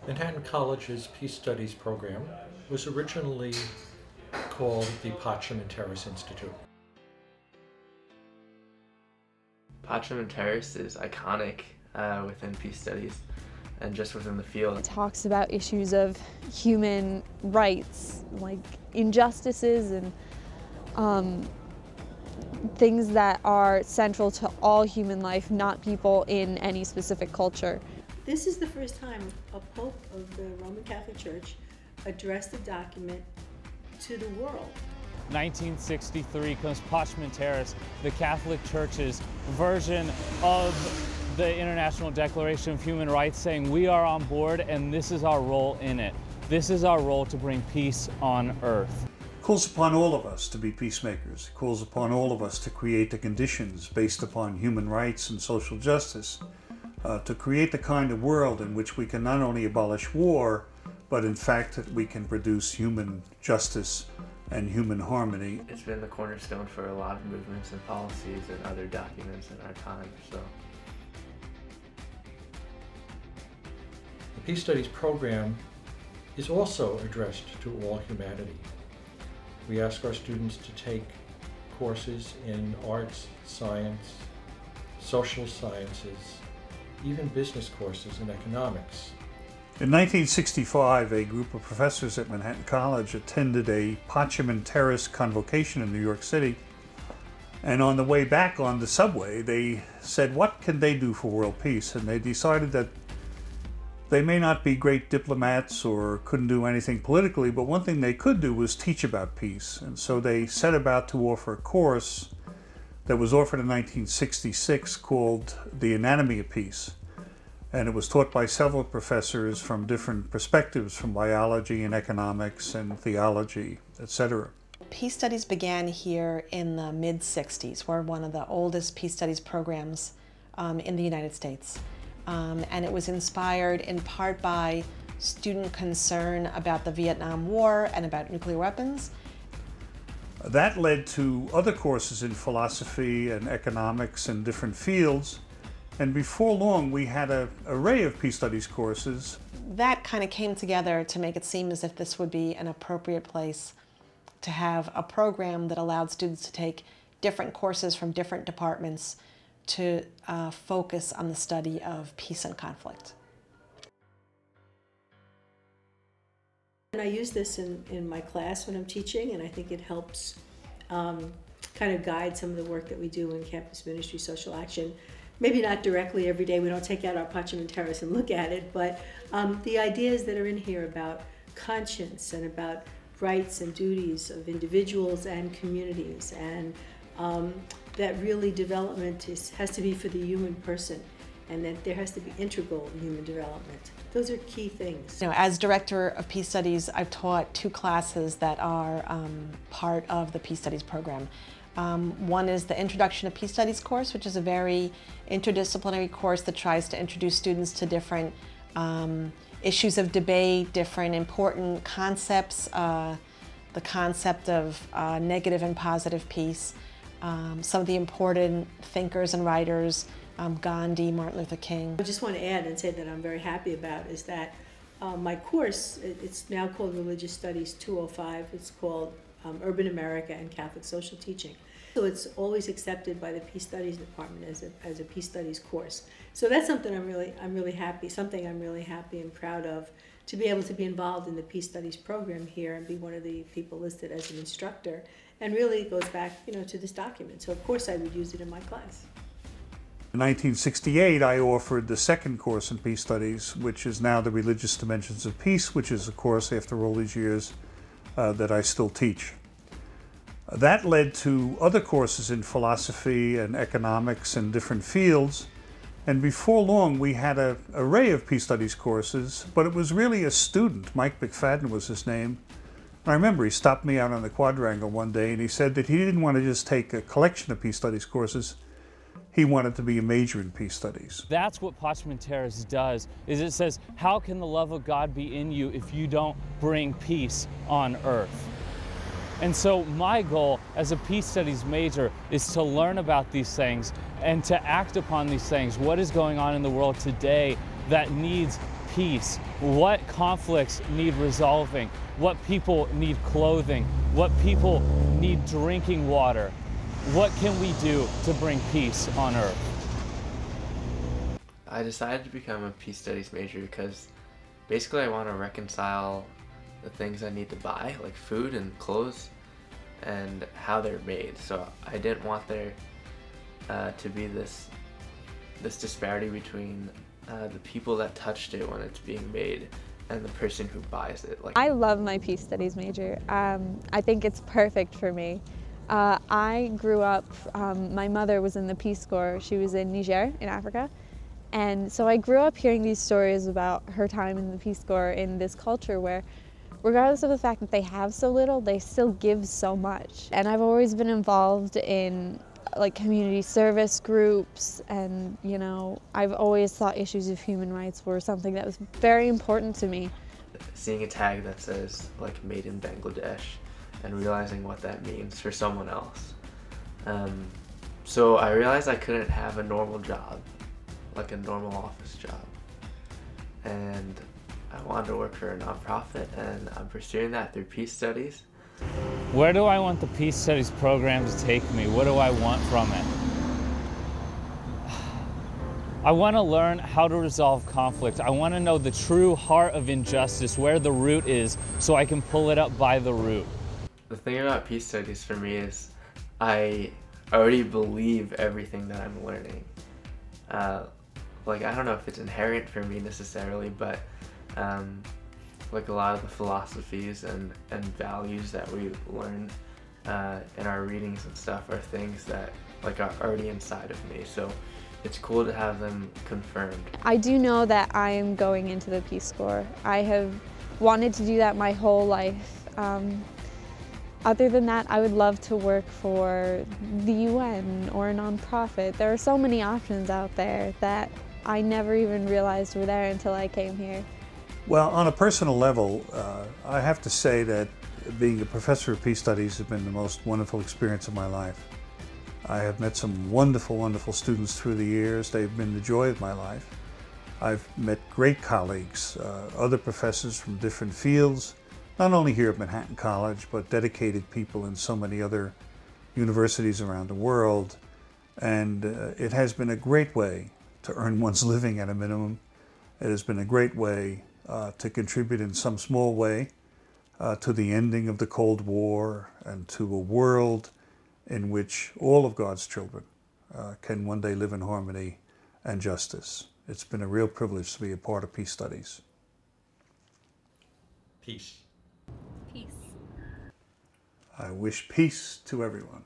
Manhattan College's Peace Studies program was originally called the Pacem and Terris Institute. Pacem and Terris is iconic within peace studies and just within the field. It talks about issues of human rights, like injustices and things that are central to all human life, not people in any specific culture. This is the first time a Pope of the Roman Catholic Church addressed a document to the world. 1963 comes Pacem and Terris, the Catholic Church's version of the International Declaration of Human Rights, saying we are on board and this is our role in it. This is our role to bring peace on earth. It calls upon all of us to be peacemakers. It calls upon all of us to create the conditions based upon human rights and social justice, to create the kind of world in which we can not only abolish war, but in fact that we can produce human justice and human harmony. It's been the cornerstone for a lot of movements and policies and other documents in our time. So, The Peace Studies program is also addressed to all humanity. We ask our students to take courses in arts, science, social sciences, even business courses in economics. In 1965, a group of professors at Manhattan College attended a Pacem and Terris convocation in New York City. And on the way back on the subway, they said, what can they do for world peace? And they decided that they may not be great diplomats or couldn't do anything politically, but one thing they could do was teach about peace. And so they set about to offer a course that was offered in 1966 called The Anatomy of Peace. And it was taught by several professors from different perspectives, from biology and economics and theology, etc. Peace Studies began here in the mid-60s. We're one of the oldest peace studies programs in the United States. And it was inspired in part by student concern about the Vietnam War and about nuclear weapons. That led to other courses in philosophy and economics and different fields. And before long, we had an array of peace studies courses. That kind of came together to make it seem as if this would be an appropriate place to have a program that allowed students to take different courses from different departments to focus on the study of peace and conflict. And I use this in my class when I'm teaching, and I think it helps kind of guide some of the work that we do in campus ministry, social action. Maybe not directly every day, we don't take out our Pacem and Terris and look at it, but the ideas that are in here about conscience and about rights and duties of individuals and communities, and that really development has to be for the human person, and that there has to be integral human development. Those are key things. You know, as Director of Peace Studies, I've taught two classes that are part of the Peace Studies program. One is the Introduction to Peace Studies course, which is a very interdisciplinary course that tries to introduce students to different issues of debate, different important concepts, the concept of negative and positive peace, some of the important thinkers and writers, Gandhi, Martin Luther King. I just want to add and say that I'm very happy about is that my course, it's now called Religious Studies 205. It's called Urban America and Catholic Social Teaching. So it's always accepted by the Peace Studies Department as a Peace Studies course. So that's something I'm really happy and proud of, to be able to be involved in the Peace Studies program here and be one of the people listed as an instructor. And really it goes back, you know, to this document. So of course I would use it in my class. In 1968, I offered the second course in Peace Studies, which is now the Religious Dimensions of Peace, which is a course after all these years that I still teach. That led to other courses in philosophy and economics and different fields. And before long, we had an array of Peace Studies courses, but it was really a student, Mike McFadden was his name. I remember he stopped me out on the quadrangle one day and he said that he didn't want to just take a collection of Peace Studies courses, he wanted to be a major in Peace Studies. That's what Pacem and Terris does, is it says, how can the love of God be in you if you don't bring peace on earth? And so my goal as a Peace Studies major is to learn about these things and to act upon these things. What is going on in the world today that needs peace, what conflicts need resolving, what people need clothing, what people need drinking water. What can we do to bring peace on earth? I decided to become a peace studies major because basically I want to reconcile the things I need to buy, like food and clothes, and how they're made. So I didn't want there to be this disparity between the people that touched it when it's being made and the person who buys it. I love my peace studies major. I think it's perfect for me. I grew up, my mother was in the Peace Corps. She was in Niger in Africa. And so I grew up hearing these stories about her time in the Peace Corps in this culture where, regardless of the fact that they have so little, they still give so much. And I've always been involved in like community service groups, and you know, I've always thought issues of human rights were something that was very important to me. Seeing a tag that says like made in Bangladesh and realizing what that means for someone else. So I realized I couldn't have a normal job, like a normal office job. And I wanted to work for a nonprofit, and I'm pursuing that through peace studies. Where do I want the Peace Studies program to take me? What do I want from it? I want to learn how to resolve conflict. I want to know the true heart of injustice, where the root is, so I can pull it up by the root. The thing about peace studies for me is I already believe everything that I'm learning. Like, I don't know if it's inherent for me necessarily, but like a lot of the philosophies and values that we learn in our readings and stuff are things that like are already inside of me. So it's cool to have them confirmed. I do know that I am going into the Peace Corps. I have wanted to do that my whole life. Other than that, I would love to work for the UN or a nonprofit. There are so many options out there that I never even realized were there until I came here. Well, on a personal level, I have to say that being a professor of peace studies has been the most wonderful experience of my life. I have met some wonderful, wonderful students through the years. They've been the joy of my life. I've met great colleagues, other professors from different fields, not only here at Manhattan College, but dedicated people in so many other universities around the world. And it has been a great way to earn one's living at a minimum. It has been a great way to contribute in some small way to the ending of the Cold War and to a world in which all of God's children can one day live in harmony and justice. It's been a real privilege to be a part of Peace Studies. Peace. Peace. I wish peace to everyone.